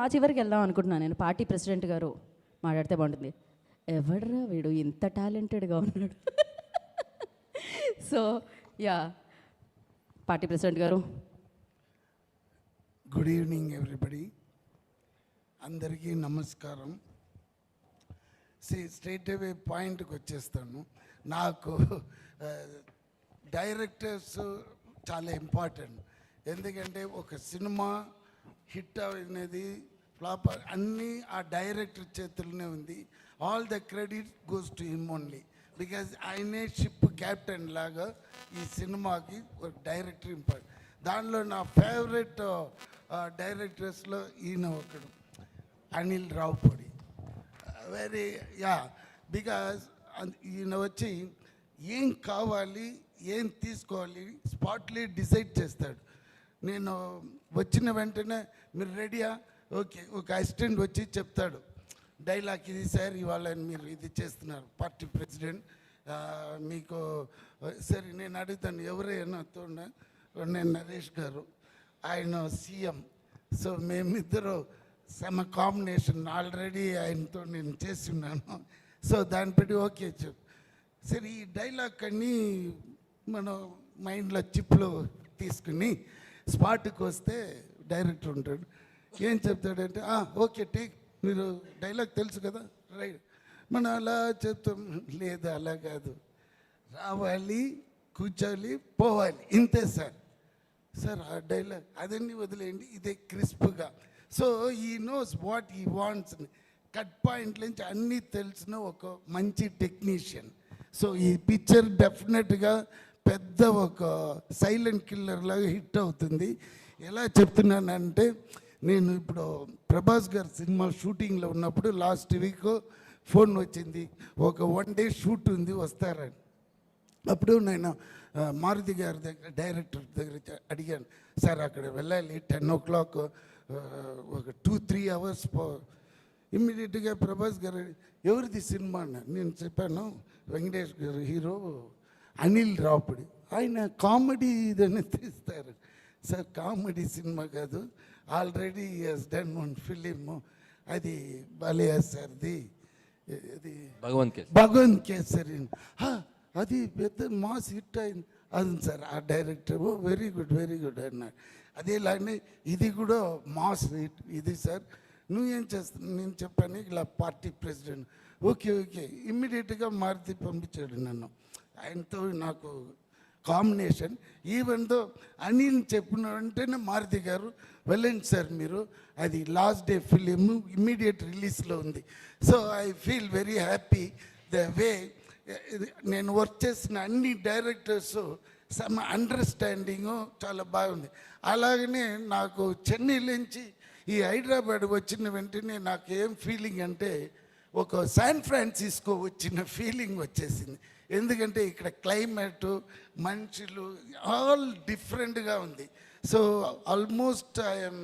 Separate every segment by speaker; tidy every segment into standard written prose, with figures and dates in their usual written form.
Speaker 1: ఆ చివరికి వెళ్దాం అనుకుంటున్నాను నేను. పార్టీ ప్రెసిడెంట్ గారు మాట్లాడితే బాగుంటుంది. ఎవడ్రా వీడు ఇంత టాలెంటెడ్గా ఉన్నాడు. సో యా, పార్టీ ప్రెసిడెంట్ గారు.
Speaker 2: గుడ్ ఈవినింగ్ ఎవ్రీబడి, అందరికీ నమస్కారం. స్ట్రైట్ అవే పాయింట్కి వచ్చేస్తాను. నాకు డైరెక్టర్స్ చాలా ఇంపార్టెంట్. ఎందుకంటే ఒక సినిమా హిట్ అనేది ఫ్లాప్ అన్నీ ఆ డైరెక్టర్ చేతుల్లోనే ఉంది. All the credit goes to him only. Because ఆయనే షిప్ క్యాప్టెన్ లాగా ఈ సినిమాకి ఒక డైరెక్టర్ ఇంపార్టెంట్. దానిలో నా ఫేవరెట్ డైరెక్టర్స్లో ఈయన ఒకడు, అనిల్ రావుపూడి. వెరీ బికాజ్ ఈయన వచ్చి ఏం కావాలి ఏం తీసుకోవాలి స్పాట్లీ డిసైడ్ చేస్తాడు. నేను వచ్చిన వెంటనే మీరు రెడీయా, ఓకే, ఒక అసిస్టెంట్ వచ్చి చెప్తాడు డైలాగ్, ఇది సార్ ఇవాళ మీరు ఇది చేస్తున్నారు పార్టీ ప్రెసిడెంట్ మీకు. సరే నేను అడుగుతాను ఎవరైనా తోడ, నేను నరేష్ గారు, ఆయన సీఎం. సో మేమిద్దరు సమ కాంబినేషన్ ఆల్రెడీ ఆయనతో నేను చేస్తున్నాను. సో దాన్ని పెట్టి ఓకే చెప్పు. సరే ఈ డైలాగ్ అన్నీ మనం మైండ్లో చిప్లో తీసుకుని స్పాట్కి వస్తే డైరెక్టర్ ఉంటాడు. ఏం చెప్తాడంటే ఓకే టేక్, మీరు డైలాగ్ తెలుసు కదా, రైట్. మనం అలా చెప్తాం. లేదు అలా కాదు, రావాలి, కూర్చోవాలి, పోవాలి, ఇంతే సార్. సార్ ఆ డైలాగ్ అదన్నీ వదిలేయండి, ఇదే క్రిస్ప్గా. సో ఈ నోస్ వాట్ ఈ వాంట్స్. కట్ పాయింట్ నుంచి అన్నీ తెలిసిన ఒక మంచి టెక్నీషియన్. సో ఈ పిక్చర్ డెఫినెట్గా పెద్ద ఒక సైలెంట్ కిల్లర్ లాగా హిట్ అవుతుంది. ఎలా చెప్తున్నానంటే, నేను ఇప్పుడు ప్రభాస్ గారి సినిమా షూటింగ్లో ఉన్నప్పుడు లాస్ట్ వీక్ ఫోన్ వచ్చింది, ఒక 1 day షూట్ ఉంది వస్తారని. అప్పుడు నేను మారుతి గారి దగ్గర, డైరెక్టర్ దగ్గర అడిగాను, సార్ అక్కడ వెళ్ళాలి 10 o'clock, ఒక 2-3 hours ఇమ్మీడియట్గా ప్రభాస్ గారు ఎవరిది సినిమా అన్నారు. నేను చెప్పాను వెంకటేష్ గారు హీరో, అనిల్ రావుపూడి, ఆయన కామెడీ ఇదని తీస్తారు. సార్ కామెడీ సినిమా కాదు, ఆల్రెడీ హస్ డన్ 1 film, అది బాలయ్య సార్ది, అది భగవంత్ కేసరి, అది పెద్ద మాస్ హిట్ అయింది. అది సార్ ఆ డైరెక్టర్ వెరీ గుడ్ అన్నాడు. అదేలానే ఇది కూడా మాస్ హిట్ ఇది సార్. నువ్వేం చేస్తాను, నేను చెప్పాను ఇలా పార్టీ ప్రెసిడెంట్. ఓకే ఇమ్మీడియట్గా మారుతి పంపించాడు నన్ను. ఆయనతో నాకు కాంబినేషన్. ఈవెన్ దో అనిల్ చెప్పిన వెంటనే మారుతి గారు వెళ్ళండి సార్ మీరు, అది లాస్ట్ డే ఫిలిం ఇమ్మీడియట్ రిలీజ్లో ఉంది. So I feel very happy the way నేను వర్క్ చేసిన అన్ని డైరెక్టర్స్ సమ్ అండర్స్టాండింగు చాలా బాగుంది. అలాగనే నాకు చెన్నై నుంచి ఈ హైదరాబాద్ వచ్చిన వెంటనే నాకు ఏం ఫీలింగ్ అంటే ఒక శాన్ ఫ్రాన్సిస్కో వచ్చిన ఫీలింగ్ వచ్చేసింది. ఎందుకంటే ఇక్కడ క్లైమేటు, మనుషులు ఆల్ డిఫరెంట్గా ఉంది. So almost I'm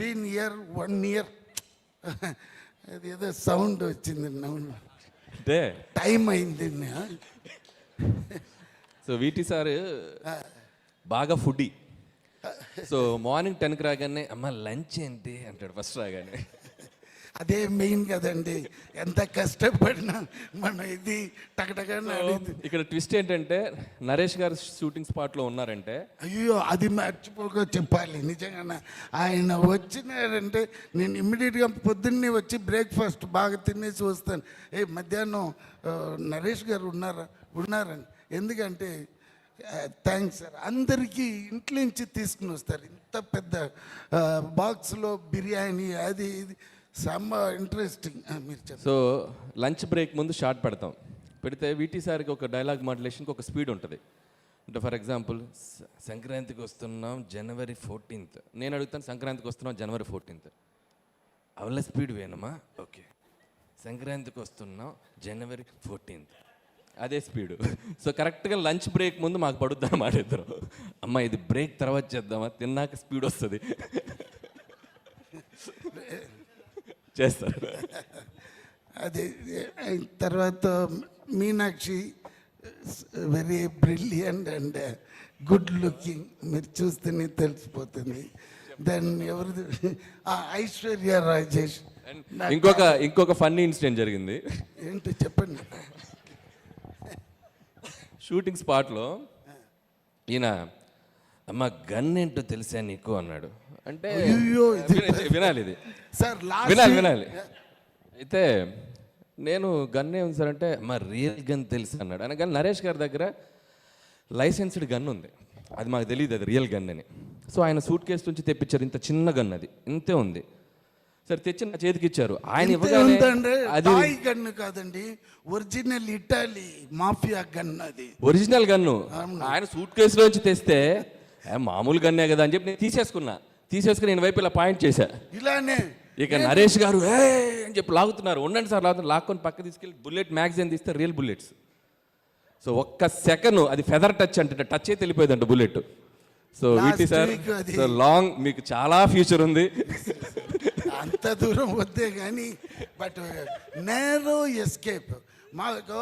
Speaker 2: been year 1 year. అది ఏదో సౌండ్ వచ్చింది, అంటే టైం అయింది.
Speaker 3: సో వీటి సార్ బాగా ఫుడీ. సో మార్నింగ్ 10కి రాగానే అమ్మ లంచ్ ఏంటి అంటాడు ఫస్ట్ రాగానే.
Speaker 2: అదే మెయిన్ కదండి, ఎంత కష్టపడినా మనం ఇది టకటగా.
Speaker 3: ఇక్కడ ట్విస్ట్ ఏంటంటే నరేష్ గారు షూటింగ్ స్పాట్లో ఉన్నారంటే,
Speaker 2: అయ్యో అది మర్చిపోక చెప్పాలి. నిజంగా ఆయన వచ్చినారంటే నేను ఇమ్మీడియట్గా పొద్దున్నే వచ్చి బ్రేక్ఫాస్ట్ బాగా తినేసి వస్తాను. మధ్యాహ్నం నరేష్ గారు ఉన్నారని. ఎందుకంటే థ్యాంక్స్ సార్, అందరికీ ఇంట్లో నుంచి తీసుకుని వస్తారు. ఇంత పెద్ద బాక్స్లో బిర్యానీ అది ఇది సమ్మ ఇంట్రెస్టింగ్. మీరు చెప్పండి.
Speaker 3: సో లంచ్ బ్రేక్ ముందు షార్ట్ పెడితే వీటి సార్కి ఒక డైలాగ్ మాడ్యులేషన్కి ఒక స్పీడ్ ఉంటుంది. అంటే ఫర్ ఎగ్జాంపుల్ సంక్రాంతికి వస్తున్నాం January 14th, నేను అడుగుతాను సంక్రాంతికి వస్తున్నాం January 14th, అవల స్పీడ్ వేనమ్మా, ఓకే. సంక్రాంతికి వస్తున్నాం January 14th, అదే స్పీడు. సో కరెక్ట్గా లంచ్ బ్రేక్ ముందు మాకు పడుద్ది అన్నమాట. ఇద్దరు అమ్మ ఇది బ్రేక్ తర్వాత చేద్దామా, తిన్నాక స్పీడ్ వస్తుంది చేస్తారు.
Speaker 2: అది తర్వాత Meenakshi very brilliant and good looking, మీరు చూస్తేనే తెలిసిపోతుంది. దెన్ ఎవరిది ఐశ్వర్య రాజేష్.
Speaker 3: ఇంకొక ఫన్నీ ఇన్సిడెంట్ జరిగింది.
Speaker 2: ఏంటి చెప్పండి.
Speaker 3: షూటింగ్ స్పాట్లో ఈయన అమ్మ గన్ ఏంటో తెలుసా నీకు అన్నాడు. అంటే
Speaker 2: అయ్యో,
Speaker 3: వినాలి ఇది,
Speaker 2: సార్
Speaker 3: వినాలి. అయితే నేను గన్ ఏముంది సార్ అంటే మా రియల్ గన్ తెలుసు అన్నాడు. ఆయన కానీ నరేష్ గారి దగ్గర లైసెన్స్డ్ గన్ ఉంది, అది మాకు తెలియదు అది రియల్ గన్ అని. సో ఆయన సూట్ కేసు నుంచి తెప్పించారు, ఇంత చిన్న గన్, అది ఇంతే ఉంది. సరే తెచ్చి నా చేతికి ఇచ్చారు. ఆయన ఇవ్వగానే అది
Speaker 2: గన్ను కాదండి, ఒరిజినల్ ఇటాలీ మాఫియా గన్, అది
Speaker 3: ఒరిజినల్ గన్ను. ఆయన సూట్ కేసులోంచి తెస్తే మామూలు గన్నే కదా అని చెప్పి నేను తీసేసుకుని నేను వైపు ఇలా పాయింట్ చేశా.
Speaker 2: ఇలానే
Speaker 3: ఇక నరేష్ గారు ఏ అని చెప్పి లాగుతున్నారు. ఉండండి సార్ లాగుతున్నారు. లాక్కొని పక్క తీసుకెళ్ళి బుల్లెట్ మ్యాగజైన్ తీస్తే రియల్ బుల్లెట్స్. సో ఒక్క సెకండ్ అది ఫెదర్ టచ్ అంటే టచ్ అయితే వెళ్ళిపోయిందంట బుల్లెట్. సో వీటి సార్ సో లాంగ్ మీకు చాలా ఫ్యూచర్ ఉంది.
Speaker 2: అంత దూరం వద్దే కానీ బట్ నేరో ఎస్కేప్. మాకు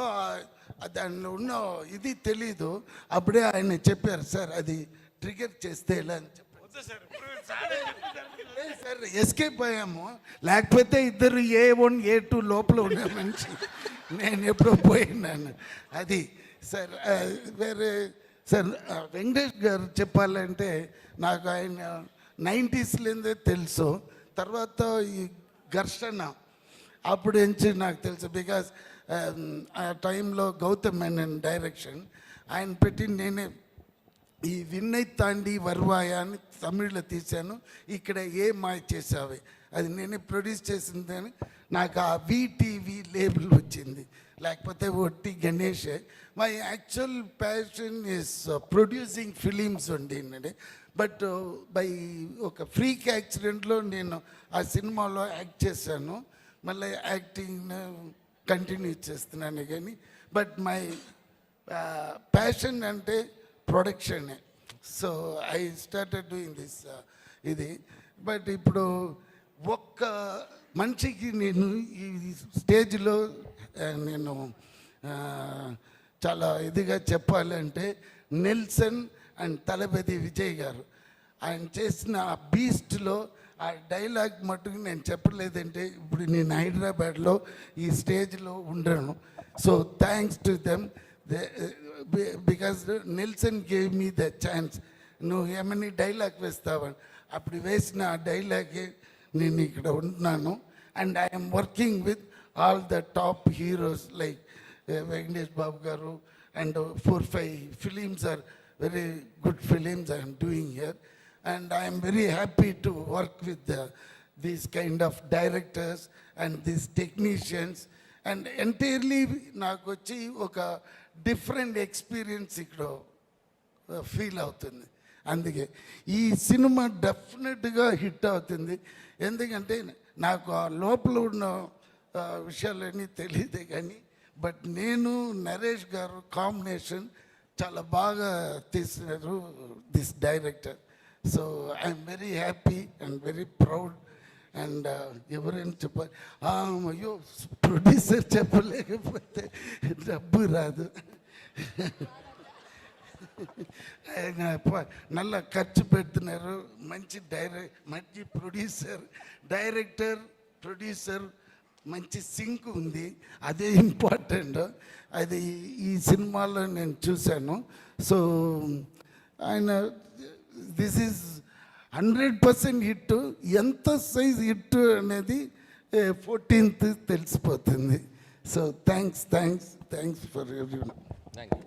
Speaker 2: దానిలో ఉన్న ఇది తెలీదు. అప్పుడే ఆయన చెప్పారు సార్ అది ట్రిగర్ చేస్తే ఎలా అని చెప్పారు. సార్ ఎస్కేప్ అయ్యాము, లేకపోతే ఇద్దరు A1 A2 లోపల ఉన్న మనిషి నేను ఎప్పుడో పోయినాను. అది సార్ వేరే సార్ వెంకటేష్ గారు చెప్పాలంటే నాకు ఆయన 90స్లోనే తెలుసు. తర్వాత ఈ ఘర్షణ అప్పుడు నుంచి నాకు తెలుసు. బికాస్ ఆ టైంలో గౌతమ్ మేనన్ డైరెక్షన్ ఆయన పెట్టి నేనే ఈ విన్నై తాండి వర్వాయ అని తమిళ్లో తీశాను. ఇక్కడ ఏ మాయ చేసావే అది నేనే ప్రొడ్యూస్ చేసిందని నాకు ఆ VTV లేబుల్ వచ్చింది, లేకపోతే ఒట్టి Ganesh. My actual passion is producing films ఉండి, బట్ బై ఒక ఫ్రీక్ యాక్సిడెంట్లో నేను ఆ సినిమాలో యాక్ట్ చేశాను. మళ్ళీ యాక్టింగ్ కంటిన్యూ చేస్తున్నాను కానీ బట్ మై ప్యాషన్ అంటే ప్రొడక్షనే. So I started doing this ఇది. బట్ ఇప్పుడు ఒక్క మనిషికి నేను ఈ స్టేజ్లో నేను చాలా ఇదిగా చెప్పాలంటే నెల్సన్ అండ్ తలపతి విజయ్ గారు ఆయన చేసిన ఆ బీస్ట్లో ఆ డైలాగ్ మట్టుకు నేను చెప్పలేదంటే ఇప్పుడు నేను హైదరాబాద్లో ఈ స్టేజ్లో ఉండను. So thanks to them. Because Nelson gave me the chance. నువ్వు ఏమని డైలాగ్ వేస్తావని అప్పుడు వేసిన ఆ డైలాగే నేను ఇక్కడ ఉంటున్నాను. And I'm working with all the top heroes like Venkatesh Babu garu and 4-5 films are very good films I am doing here, and I am very happy to work with these kind of directors and these technicians, and entirely నాకు వచ్చి ఒక different experience ఇక్కడ feel అవుతుంది. అందుకే ఈ cinema డెఫినెట్గా hit అవుతుంది. ఎందుకంటే నాకు ఆ లోపల ఉన్న విషయాలన్నీ తెలియదే కానీ బట్ నేను నరేష్ గారు కాంబినేషన్ చాలా బాగా తీసినారు this director. So I'm very happy and very proud. And ఎవరైనా చెప్పాలి, అయ్యో ప్రొడ్యూసర్ చెప్పలేకపోతే డబ్బు రాదు. ఆయన నల్ల ఖర్చు పెడుతున్నారు. మంచి మంచి డైరెక్టర్ ప్రొడ్యూసర్ మంచి సింక్ ఉంది, అదే ఇంపార్టెంట్. అది ఈ సినిమాలో నేను చూశాను. సో ఆయన దిస్ ఈజ్ 100% హిట్. ఎంత సైజ్ హిట్ అనేది 14th తెలిసిపోతుంది. So thanks for everyone.
Speaker 3: Thank you.